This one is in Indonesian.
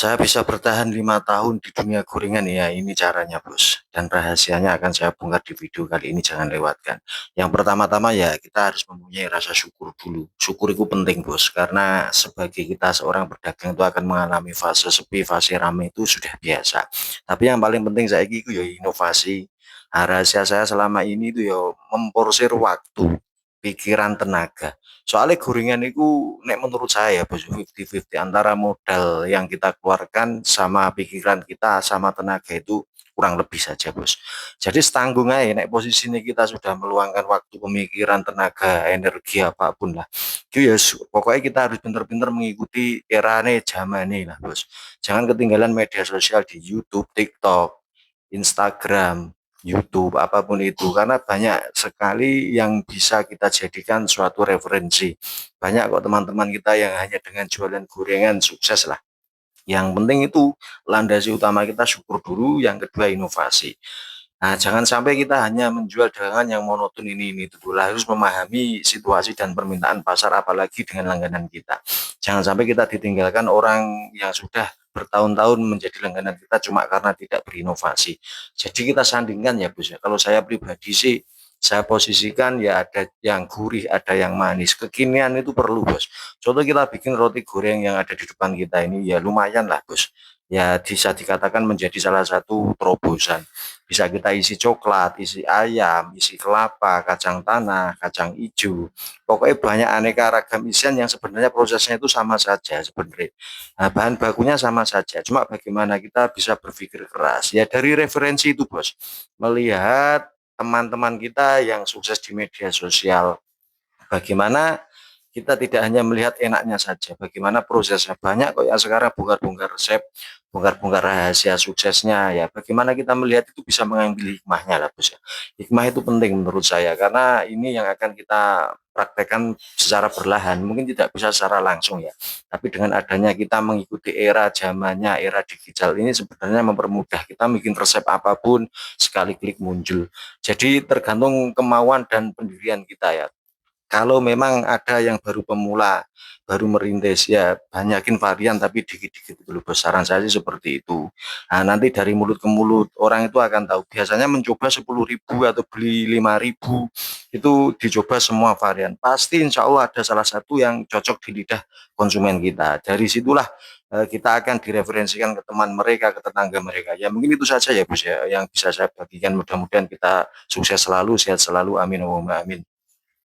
Saya bisa bertahan 5 tahun di dunia gorengan ya, ini caranya Bos. Dan rahasianya akan saya bongkar di video kali ini, jangan lewatkan. Yang pertama-tama ya kita harus mempunyai rasa syukur dulu. Syukur itu penting Bos, karena sebagai kita seorang pedagang itu akan mengalami fase sepi, fase rame itu sudah biasa. Tapi yang paling penting saya itu ya inovasi. Nah, rahasia saya selama ini itu ya memporsir waktu, pikiran, tenaga. Soalnya gorengan itu nek menurut saya bos 50-50 antara modal yang kita keluarkan sama pikiran kita sama tenaga itu kurang lebih saja bos. Jadi setanggung aja nek posisinya kita sudah meluangkan waktu, pemikiran, tenaga, energi apapun lah. Itu ya pokoknya kita harus benar-benar mengikuti era nih zaman nih lah bos. Jangan ketinggalan media sosial di YouTube, TikTok, Instagram, YouTube, apapun itu, karena banyak sekali yang bisa kita jadikan suatu referensi. Banyak kok teman-teman kita yang hanya dengan jualan gorengan sukses lah. Yang penting itu landasi utama kita syukur dulu, yang kedua inovasi. Nah, jangan sampai kita hanya menjual dagangan yang monoton ini itu dulu. Harus memahami situasi dan permintaan pasar apalagi dengan langganan kita. Jangan sampai kita ditinggalkan orang yang sudah bertahun-tahun menjadi langganan kita cuma karena tidak berinovasi. Jadi kita sandingkan ya Bos ya. Kalau saya pribadi sih saya posisikan ya ada yang gurih, ada yang manis. Kekinian itu perlu Bos. Contoh kita bikin roti goreng yang ada di depan kita ini ya lumayan lah Bos. Ya bisa dikatakan menjadi salah satu terobosan. Bisa kita isi coklat, isi ayam, isi kelapa, kacang tanah, kacang hijau. Pokoknya banyak aneka ragam isian yang sebenarnya prosesnya itu sama saja sebenarnya. Nah, bahan bakunya sama saja. Cuma bagaimana kita bisa berpikir keras. Ya dari referensi itu bos. Melihat teman-teman kita yang sukses di media sosial. Bagaimana kita tidak hanya melihat enaknya saja, bagaimana prosesnya. Banyak kok yang sekarang bongkar-bongkar resep, bongkar-bongkar rahasia suksesnya ya. Bagaimana kita melihat itu bisa mengambil hikmahnya lah Bos ya. Hikmah itu penting menurut saya karena ini yang akan kita praktekkan secara perlahan, mungkin tidak bisa secara langsung ya. Tapi dengan adanya kita mengikuti era zamannya, era digital ini sebenarnya mempermudah kita bikin resep apapun sekali klik muncul. Jadi tergantung kemauan dan pendirian kita ya. Kalau memang ada yang baru pemula, baru merintis, ya banyakin varian tapi dikit-dikit dulu. Besaran saya sih seperti itu. Nah, nanti dari mulut ke mulut orang itu akan tahu. Biasanya mencoba 10.000 atau beli 5.000 itu dicoba semua varian. Pasti insya Allah ada salah satu yang cocok di lidah konsumen kita. Dari situlah kita akan direferensikan ke teman mereka, ke tetangga mereka. Ya mungkin itu saja ya Bos ya yang bisa saya bagikan. Mudah-mudahan kita sukses selalu, sehat selalu. Amin. Amin.